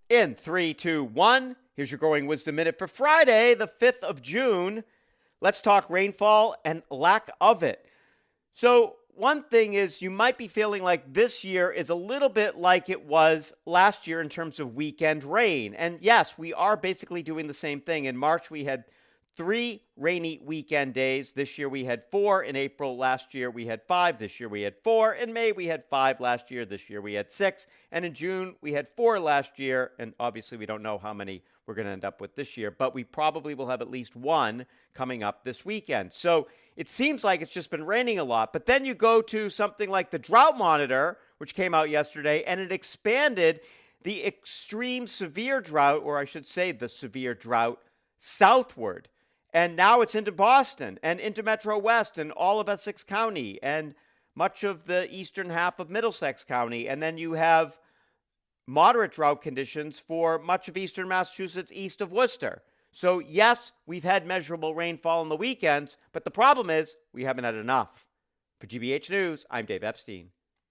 In 3, 2, 1, here's your Growing Wisdom Minute for Friday, the 5th of June. Let's talk rainfall and lack of it. So, one thing is you might be feeling like this year is a little bit like it was last year in terms of weekend rain. And yes, we are basically doing the same thing. In March, we had 3 rainy weekend days. This year we had 4. In April last year we had 5. This year we had 4. In May we had 5 last year. This year we had 6. And in June we had 4 last year. And obviously we don't know how many we're going to end up with this year, but we probably will have at least 1 coming up this weekend. So it seems like it's just been raining a lot. But then you go to something like the Drought Monitor, which came out yesterday, and it expanded the extreme severe drought, or I should say the severe drought, southward. And now it's into Boston and into Metro West and all of Essex County and much of the eastern half of Middlesex County. And then you have moderate drought conditions for much of eastern Massachusetts east of Worcester. So, yes, we've had measurable rainfall on the weekends, but the problem is we haven't had enough. For GBH News, I'm Dave Epstein.